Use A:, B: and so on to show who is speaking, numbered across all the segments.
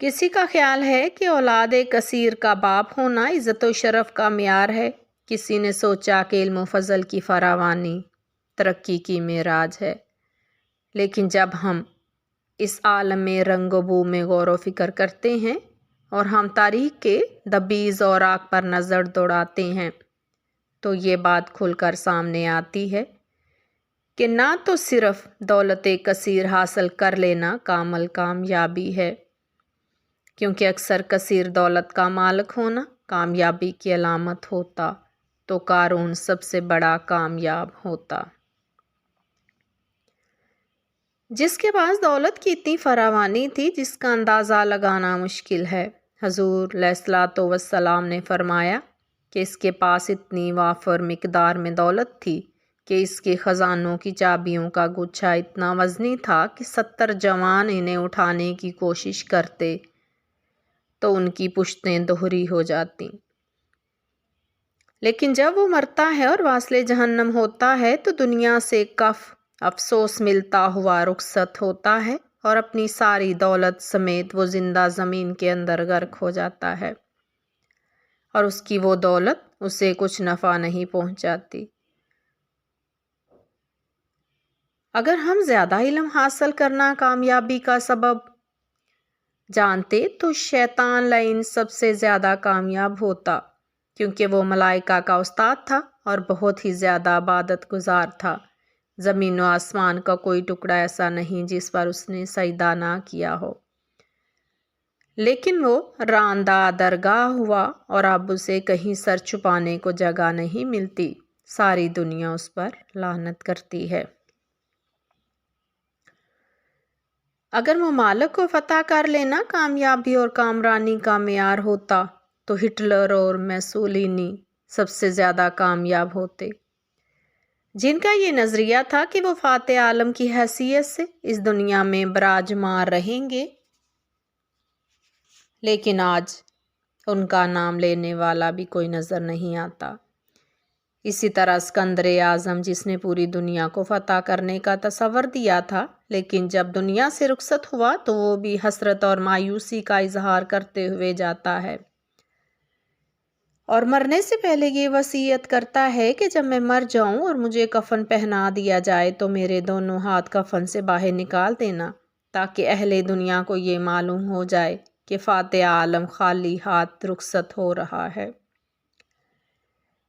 A: کسی کا خیال ہے کہ اولاد کثیر کا باپ ہونا عزت و شرف کا معیار ہے، کسی نے سوچا کہ علم و فضل کی فراوانی ترقی کی معراج ہے۔ لیکن جب ہم اس عالم میں رنگ و بو میں غور و فکر کرتے ہیں اور ہم تاریخ کے دبیز اوراق پر نظر دوڑاتے ہیں تو یہ بات کھل کر سامنے آتی ہے کہ نہ تو صرف دولت کثیر حاصل کر لینا کامل کامیابی ہے، کیونکہ اکثر کثیر دولت کا مالک ہونا کامیابی کی علامت ہوتا تو قارون سب سے بڑا کامیاب ہوتا۔ جس کے پاس دولت کی اتنی فراوانی تھی جس کا اندازہ لگانا مشکل ہے۔ حضور علیہ الصلوۃ والسلام نے فرمایا کہ اس کے پاس اتنی وافر مقدار میں دولت تھی کہ اس کے خزانوں کی چابیوں کا گچھا اتنا وزنی تھا کہ 70 جوان انہیں اٹھانے کی کوشش کرتے تو ان کی پشتیں دوہری ہو جاتی۔ لیکن جب وہ مرتا ہے اور واصل جہنم ہوتا ہے تو دنیا سے کف افسوس ملتا ہوا رخصت ہوتا ہے اور اپنی ساری دولت سمیت وہ زندہ زمین کے اندر غرق ہو جاتا ہے، اور اس کی وہ دولت اسے کچھ نفع نہیں پہنچاتی۔ اگر ہم زیادہ علم حاصل کرنا کامیابی کا سبب جانتے تو شیطان لعین سب سے زیادہ کامیاب ہوتا، کیونکہ وہ ملائکہ کا استاد تھا اور بہت ہی زیادہ عبادت گزار تھا۔ زمین و آسمان کا کوئی ٹکڑا ایسا نہیں جس پر اس نے سجدہ نہ کیا ہو، لیکن وہ راندہ درگاہ ہوا اور اب اسے کہیں سر چھپانے کو جگہ نہیں ملتی، ساری دنیا اس پر لعنت کرتی ہے۔ اگر ممالک کو فتح کر لینا کامیابی اور کامرانی کا معیار ہوتا تو ہٹلر اور میسولینی سب سے زیادہ کامیاب ہوتے، جن کا یہ نظریہ تھا کہ وہ فاتح عالم کی حیثیت سے اس دنیا میں براجمار رہیں گے، لیکن آج ان کا نام لینے والا بھی کوئی نظر نہیں آتا۔ اسی طرح اسکندر اعظم جس نے پوری دنیا کو فتح کرنے کا تصور دیا تھا، لیکن جب دنیا سے رخصت ہوا تو وہ بھی حسرت اور مایوسی کا اظہار کرتے ہوئے جاتا ہے اور مرنے سے پہلے یہ وصیت کرتا ہے کہ جب میں مر جاؤں اور مجھے کفن پہنا دیا جائے تو میرے دونوں ہاتھ کفن سے باہر نکال دینا، تاکہ اہل دنیا کو یہ معلوم ہو جائے کہ فاتح عالم خالی ہاتھ رخصت ہو رہا ہے۔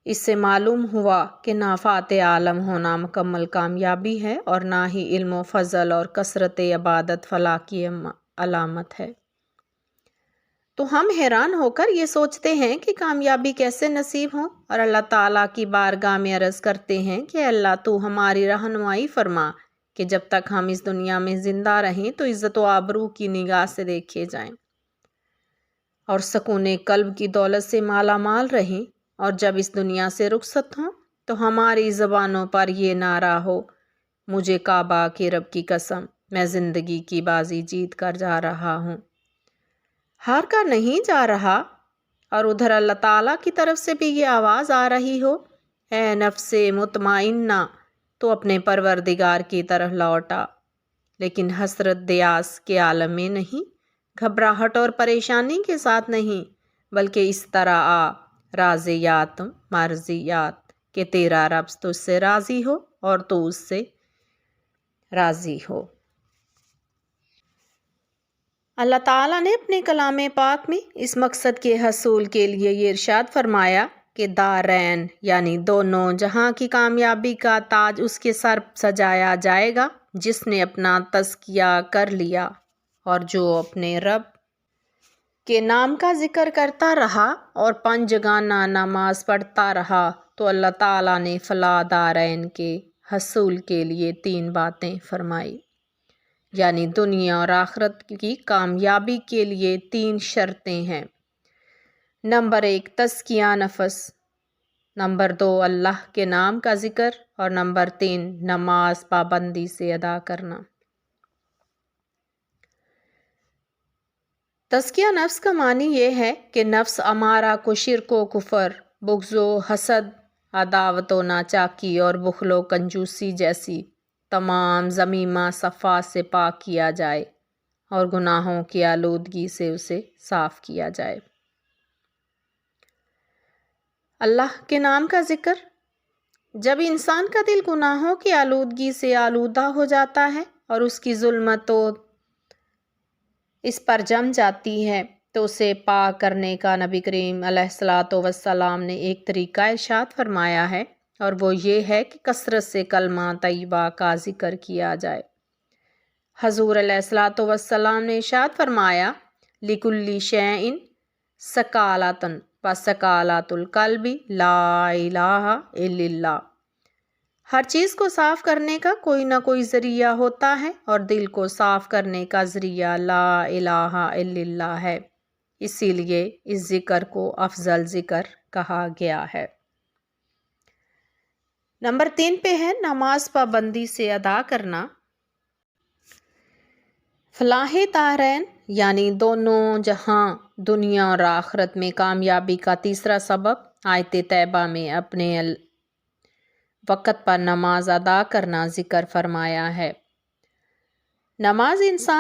A: اس سے معلوم ہوا کہ نہ فاتح عالم ہونا مکمل کامیابی ہے اور نہ ہی علم و فضل اور کثرت عبادت فلاح کی علامت ہے۔ تو ہم حیران ہو کر یہ سوچتے ہیں کہ کامیابی کیسے نصیب ہو، اور اللہ تعالیٰ کی بارگاہ میں عرض کرتے ہیں کہ اللہ تو ہماری رہنمائی فرما کہ جب تک ہم اس دنیا میں زندہ رہیں تو عزت و آبرو کی نگاہ سے دیکھے جائیں اور سکون قلب کی دولت سے مالا مال رہیں، اور جب اس دنیا سے رخصت ہوں تو ہماری زبانوں پر یہ نعرہ ہو، مجھے کعبہ کے رب کی قسم میں زندگی کی بازی جیت کر جا رہا ہوں، ہار کر نہیں جا رہا۔ اور ادھر اللہ تعالیٰ کی طرف سے بھی یہ آواز آ رہی ہو، اے نفس مطمئنہ تو اپنے پروردگار کی طرف لوٹا، لیکن حسرت دیاس کے عالم میں نہیں، گھبراہٹ اور پریشانی کے ساتھ نہیں، بلکہ اس طرح آ راضیات مرضیات کہ تیرا رب تجھ سے راضی ہو اور تو اس سے راضی ہو۔ اللہ تعالیٰ نے اپنے کلام پاک میں اس مقصد کے حصول کے لیے یہ ارشاد فرمایا کہ دارین یعنی دونوں جہاں کی کامیابی کا تاج اس کے سر سجایا جائے گا جس نے اپنا تزکیہ کر لیا اور جو اپنے رب کے نام کا ذکر کرتا رہا اور پنجگانہ نماز پڑھتا رہا، تو اللہ تعالیٰ نے فلاح دارین کے حصول کے لیے 3 باتیں فرمائی، یعنی دنیا اور آخرت کی کامیابی کے لیے 3 شرطیں ہیں۔ نمبر 1 تزکیہ نفس، نمبر 2 اللہ کے نام کا ذکر، اور نمبر 3 نماز پابندی سے ادا کرنا۔ تزکیہ نفس کا معنی یہ ہے کہ نفس امارہ کو شرک و کفر، بغض و حسد، عداوت و ناچاکی اور بخل و کنجوسی جیسی تمام ذمیمہ صفات سے پاک کیا جائے اور گناہوں کی آلودگی سے اسے صاف کیا جائے۔ اللہ کے نام کا ذکر۔ جب انسان کا دل گناہوں کی آلودگی سے آلودہ ہو جاتا ہے اور اس کی ظلمت اس پر جم جاتی ہے تو اسے پاک کرنے کا نبی کریم علیہ الصلاۃ والسلام نے ایک طریقہ ارشاد فرمایا ہے، اور وہ یہ ہے کہ کثرت سے کلمہ طیبہ کا ذکر کیا جائے۔ حضور علیہ الصلاۃ والسلام نے ارشاد فرمایا، لِكُلِّ شَيْءٍ سَكَالَةٌ وَسَكَالَةُ الْقَلْبِ لَا إِلَٰهَ إِلَّا اللَّهُ۔ ہر چیز کو صاف کرنے کا کوئی نہ کوئی ذریعہ ہوتا ہے، اور دل کو صاف کرنے کا ذریعہ لا الہ الا اللہ ہے، اسی لیے اس ذکر کو افضل ذکر کہا گیا ہے۔ نمبر 3 پہ ہے نماز پابندی سے ادا کرنا۔ فلاح دارین یعنی دونوں جہاں دنیا اور آخرت میں کامیابی کا تیسرا سبب آیت طیبہ میں اپنے وقت پر نماز ادا کرنا ذکر فرمایا ہے۔ نماز انسان